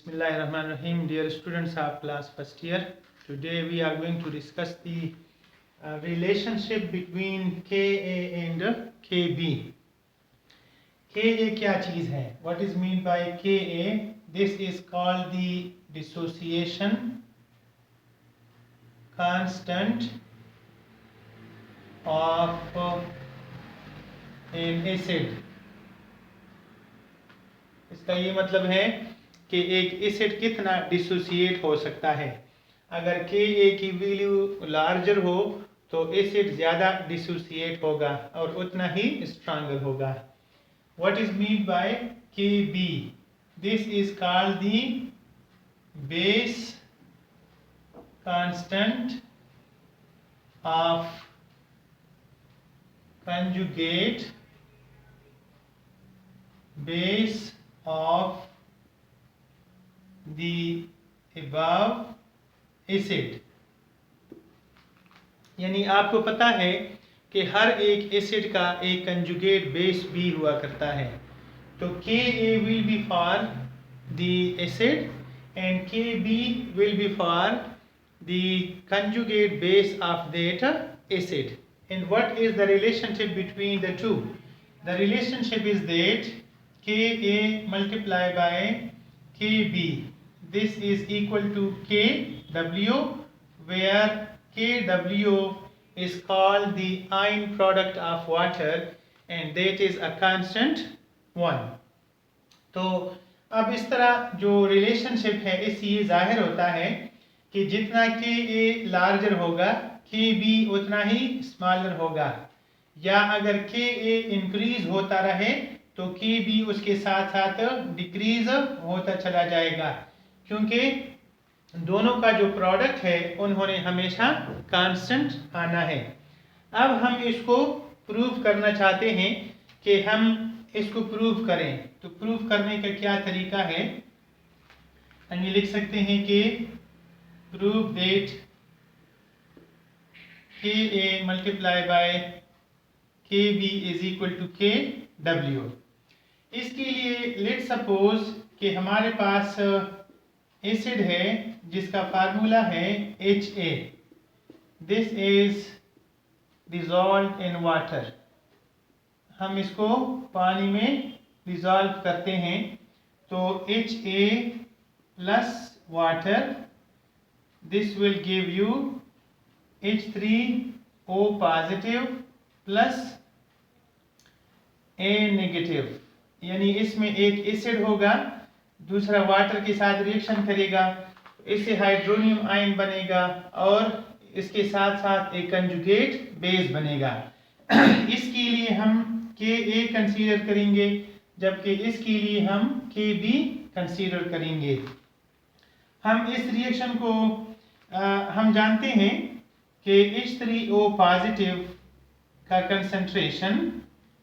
Bismillahirrahmanirrahim. Dear students of class first year, today we are going to discuss the relationship between Ka and Kb. Ka क्या चीज़ है? What is meant by Ka? This is called the dissociation constant of an acid. इसका ये मतलब है कि एक acid कितना dissociate हो सकता है। अगर Ka की वैल्यू लार्जर हो तो एसिड ज़्यादा डिसोसिएट होगा और उतना ही स्ट्रॉन्गर होगा। What is meant by Kb? This is called the base constant of conjugate base of the above acid। यानी आपको पता है कि हर एक एसिड का एक कंजुगेट बेस भी हुआ करता है। तो Ka will be for the acid and Kb will be for the conjugate base of that acid. And what is the relationship between the two? The relationship is that Ka multiplied by Kb. This is equal to Kw, where Kw is called the ion product of water and that is a constant 1. तो अब इस तरह जो relationship है इससे ये जाहिर होता है कि जितना Ka लार्जर होगा Kb उतना ही स्मॉलर होगा, या अगर Ka इंक्रीज होता रहे तो Kb उसके साथ साथ डिक्रीज होता चला जाएगा, क्योंकि दोनों का जो प्रोडक्ट है उन्होंने हमेशा कांस्टेंट आना है। अब हम इसको प्रूव करना चाहते हैं कि हम इसको प्रूव करें, तो प्रूव करने का क्या तरीका है? हम ये लिख सकते हैं कि prove that Ka multiply by Kb is equal to Kw। इसके लिए लेट सपोज कि हमारे पास एसिड है जिसका फार्मूला है Ha। This is dissolved in water. हम इसको पानी में डिसॉल्व करते हैं तो Ha plus water, this will give you H3O positive plus A negative. यानी इसमें एक एसिड होगा, दूसरा वाटर के साथ रिएक्शन करेगा, इससे हाइड्रोनियम आयन बनेगा और इसके साथ साथ एक कंजुगेट बेस बनेगा। इसके लिए हम Ka कंसीडर करेंगे, जबकि इसके लिए हम Kb कंसीडर करेंगे। हम इस रिएक्शन को हम जानते हैं कि H3O पॉजिटिव का concentration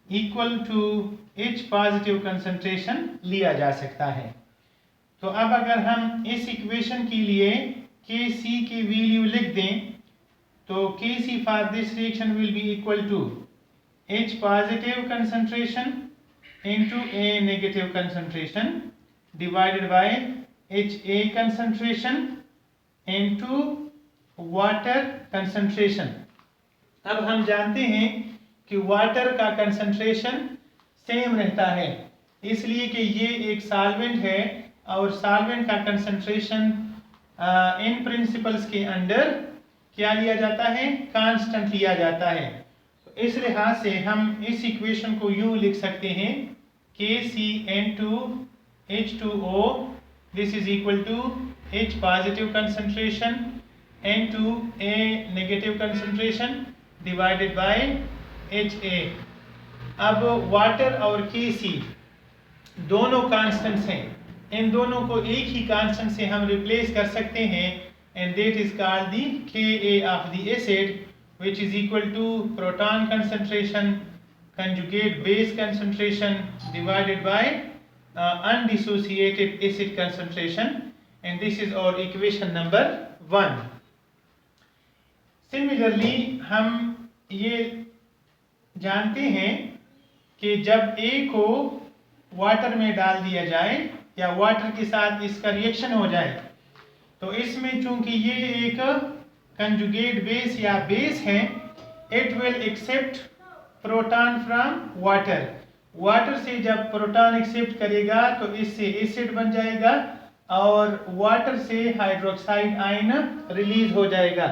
equal to H positive concentration लिया जा सकता है। तो अब अगर हम इस इक्वेशन के लिए Kc की वैल्यू लिख दें तो Kc for this reaction will be equal to H positive concentration into A negative concentration divided by Ha concentration into water concentration। अब हम जानते हैं कि वाटर का कंसंट्रेशन सेम रहता है, इसलिए कि ये एक सॉल्वेंट है और सॉल्वेंट का कंसंट्रेशन इन प्रिंसिपल्स के अंडर क्या लिया जाता है? कांस्टेंट लिया जाता है। इस लिहाज से हम इस इक्वेशन को यूं लिख सकते हैं KCN2H2O this is equal to H positive concentration N2 A negative concentration divided by Ha। अब वाटर और Kc दोनों कांस्टेंट्स हैं, इन दोनों को एक ही कांस्टेंट से हम रिप्लेस कर सकते हैं and that is called the Ka of the acid, which is equal to proton concentration conjugate base concentration divided by undissociated acid concentration, and this is our equation number 1। Similarly हम ये जानते हैं कि जब A को water में डाल दिया जाए या वाटर के साथ इसका रिएक्शन हो जाए, तो इसमें चूंकि ये एक कंजुगेट बेस या बेस है, it will accept proton from water. Water से जब प्रोटॉन एक्सेप्ट करेगा तो इससे एसिड बन जाएगा और वाटर से हाइड्रोक्साइड आयन रिलीज हो जाएगा।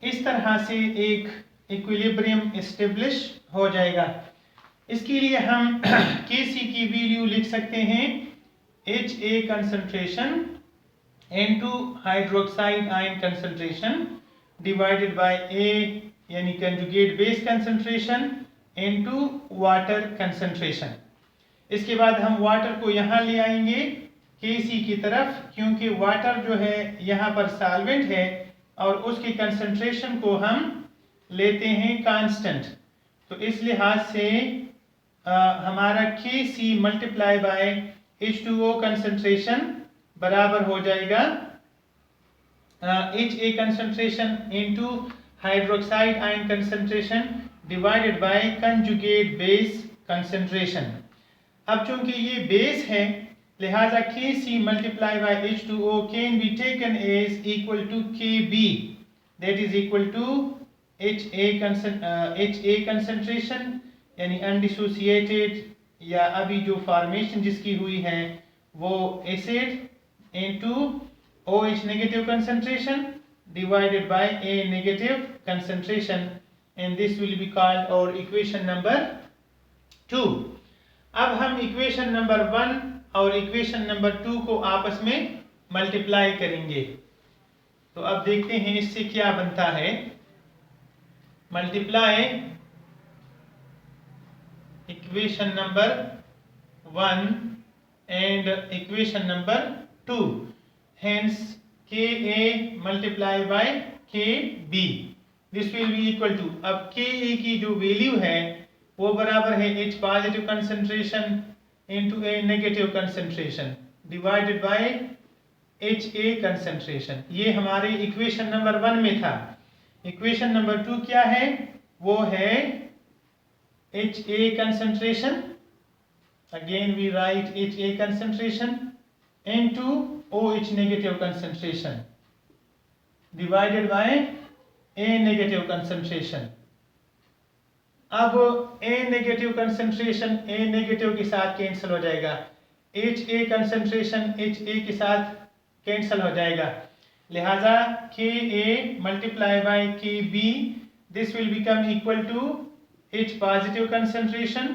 इस तरह से एक इक्विलिब्रियम एस्टेब्लिश हो जाएगा। इसके लिए हम Kc की वैल्यू लिख सकते हैं Ha concentration into hydroxide ion concentration divided by A यानी conjugate base concentration into water concentration. इसके बाद हम वाटर को यहाँ ले आएंगे Kc की तरफ, क्योंकि वाटर जो है यहाँ पर सॉल्वेंट है और उसकी कंसंट्रेशन को हम लेते हैं कांस्टेंट, तो इस लिहाज से हमारा Kc multiply by H2O concentration बराबर हो जाएगा Ha concentration into hydroxide ion concentration divided by conjugate base concentration. अब चूंकि ये बेस है, लिहाजा Kc multiply by H2O can be taken as equal to Kb, that is equal to Ha concentration यानी undissociated या अभी जो फॉर्मेशन जिसकी हुई है वो acid into OH negative concentration divided by A negative concentration, and this will be called और equation number 2। अब हम इक्वेशन नंबर 1 और इक्वेशन नंबर 2 को आपस में मल्टीप्लाई करेंगे। तो अब देखते हैं इससे क्या बनता है। Multiply equation number 1 and equation number 2, hence Ka multiply by Kb, this will be equal to, अब Ka की जो वैल्यू है वो बराबर है H positive concentration into A negative concentration divided by Ha concentration. ये हमारे इक्वेशन नंबर 1 में था। इक्वेशन नंबर 2 क्या है? वो है Ha concentration, again we write Ha concentration into OH negative concentration divided by A negative concentration। अब A negative concentration A negative के साथ कैंसिल हो जाएगा, Ha कंसंट्रेशन Ha के साथ कैंसिल हो जाएगा, लिहाजा Ka multiply by Kb, this will become equal to H positive concentration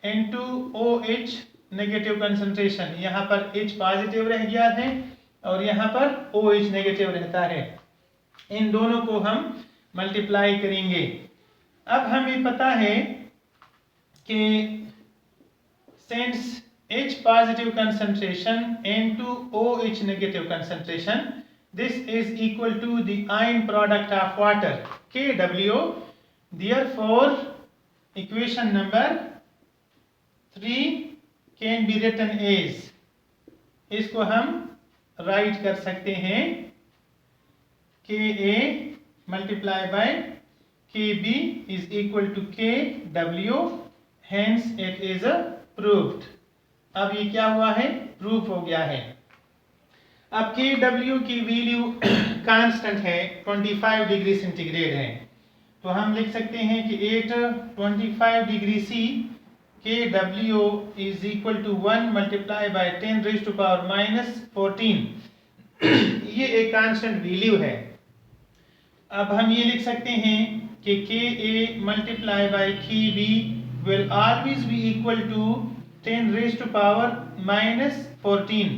into OH negative concentration. यहाँ पर H पॉजिटिव रह गया है और यहाँ पर OH नेगेटिव रहता है, इन दोनों को हम मल्टीप्लाई करेंगे। अब हमें पता है कि since H positive concentration into OH negative concentration, this is equal to the ion product of water Kw, therefore equation number 3 can be written as, इसको हम राइट कर सकते हैं Ka multiply by Kb is equal to Kw, hence it is proved। अब ये क्या हुआ है? प्रूफ हो गया है। अब Kw की वैल्यू कांस्टेंट है, 25 डिग्री सेंटीग्रेड है, तो हम लिख सकते हैं कि at 25 degree C Kw is equal to 1 multiply by 10 raised to power minus 14। ये एक कांस्टेंट वैल्यू है। अब हम ये लिख सकते हैं कि Ka multiply by Kb will always be equal to 10 raised to power minus 14,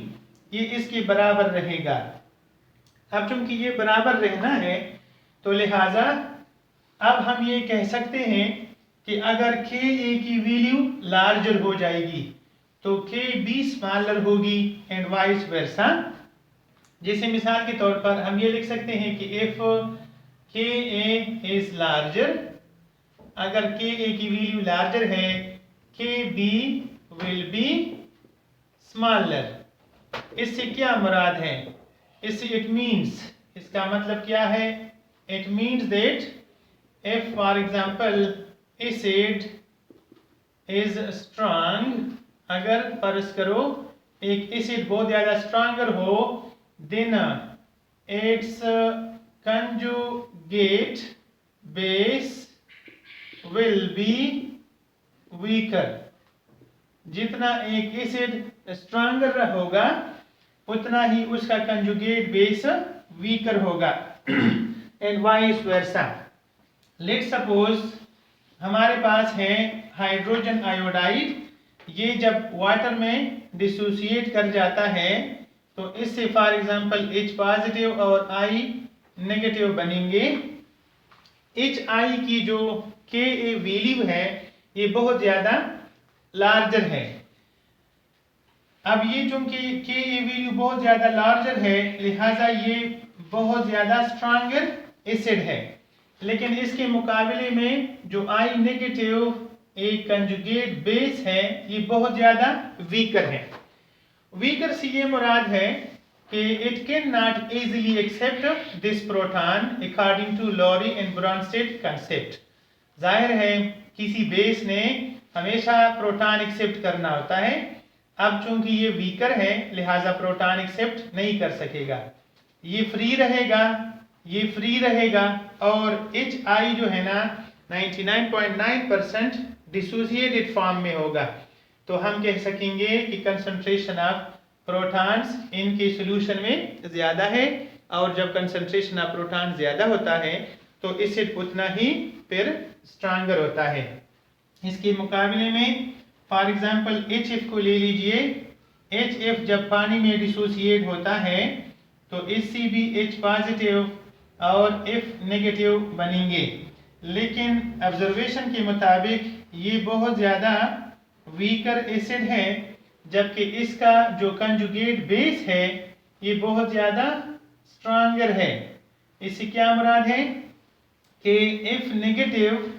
ये इसके बराबर रहेगा। अब चूंकि ये बराबर रहना है तो लिहाजा अब हम ये कह सकते हैं कि अगर Ka की वैल्यू लार्जर हो जाएगी तो Kb स्मॉलर होगी एंड वाइस वर्सा। जैसे मिसाल के तौर पर हम ये लिख सकते हैं कि if Ka is larger, अगर Ka की वैल्यू लार्जर है Kb will be smaller। इससे क्या मुराद है? इससे it means, इसका मतलब क्या है? It means that if for example acid is strong, अगर फर्ज करो एक एसिड बहुत ज़्यादा स्ट्रॉन्गर हो, then its conjugate base will be weaker. जितना एक एसिड स्ट्रॉन्गर होगा उतना ही उसका कंजुगेट बेस वीकर होगा। And vice versa. Let's suppose हमारे पास है हाइड्रोजन आयोडाइड, ये जब वाटर में डिसोसिएट कर जाता है तो इससे फॉर एग्जांपल H पॉजिटिव और I नेगेटिव बनेंगे। HI की जो Ka वैल्यू है ये बहुत ज़्यादा लार्जर है। अब ये चूंकि Ka वैल्यू बहुत ज़्यादा लार्जर है लिहाजा ये बहुत ज़्यादा स्ट्रॉन्गर एसिड है, लेकिन इसके मुकाबले में जो I नेगेटिव एक कंजुगेट बेस है ये बहुत ज़्यादा वीकर है। वीकर से ये मुराद है कि it can not easily accept this proton according to Lowry and Bronsted concept. जाहिर है किसी बेस ने हमेशा प्रोटॉन एक्सेप्ट करना होता है, अब चूंकि ये वीकर है लिहाजा प्रोटॉन एक्सेप्ट नहीं कर सकेगा, ये फ्री रहेगा, ये फ्री रहेगा और HI जो है ना 99.9% डिसोसिएटेड फॉर्म में होगा। तो हम कह सकेंगे कि कंसंट्रेशन ऑफ प्रोटॉन्स इनके सॉल्यूशन में ज़्यादा है, और जब कंसंट्रेशन ऑफ प्रोटॉन ज़्यादा होता है तो एसिड उतना ही फिर स्ट्रॉन्गर होता है। इसके मुकाबले में फॉर एग्जांपल HF को ले लीजिए। HF जब पानी में डिसोसिएट होता है तो इससे भी H पॉजिटिव और F नेगेटिव बनेंगे, लेकिन ऑब्जर्वेशन के मुताबिक ये बहुत ज़्यादा वीकर एसिड है, जबकि इसका जो कंजुगेट बेस है ये बहुत ज़्यादा स्ट्रॉन्गर है। इससे क्या मुराद है कि F नेगेटिव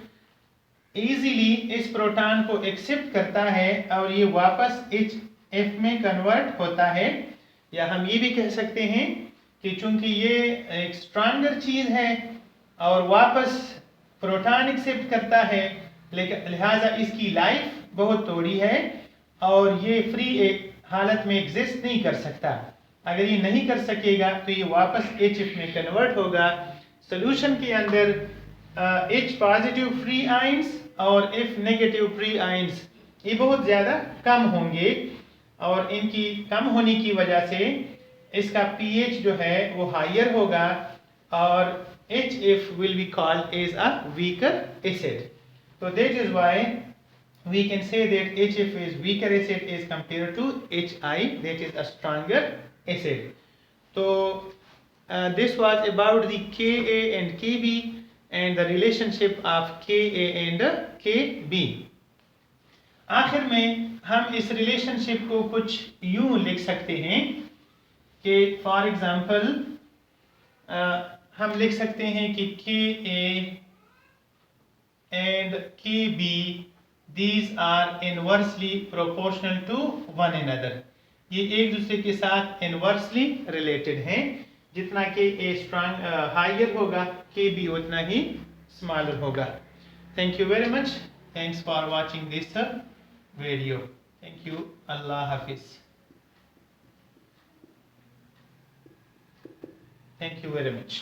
इजीली इस प्रोटॉन को एक्सेप्ट करता है और ये वापस HF में कन्वर्ट होता है। या हम ये भी कह सकते हैं कि चूंकि ये एक स्ट्रॉन्गर चीज़ है और वापस प्रोटॉन एक्सेप्ट करता है, लेकिन लिहाजा इसकी लाइफ बहुत थोड़ी है और ये फ्री एक हालत में एग्जिस्ट नहीं कर सकता। अगर ये नहीं कर सकेगा तो ये वापस HF में कन्वर्ट होगा। सोल्यूशन के अंदर H पॉजिटिव फ्री आयंस और F नेगेटिव फ्री आयंस ये बहुत ज़्यादा कम होंगे, और इनकी कम होने की वजह से इसका pH जो है वो हायर होगा और HF will be called as a weaker acid. So that is why we can say that HF is weaker acid as compared to HI, that is a stronger acid. So this was about the Ka and Kb and the relationship of Ka and Kb. आखिर में हम इस relationship को कुछ यूं लिख सकते हैं कि फॉर एग्जांपल हम लिख सकते हैं कि Ka and Kb these are inversely proportional to one another. ये एक दूसरे के साथ इनवर्सली रिलेटेड हैं। जितना Ka स्ट्रॉन्ग हायर होगा Kb उतना ही स्मॉलर होगा। Thank you very much. Thanks for watching this video. Thank you. Allah Hafiz. Thank you very much.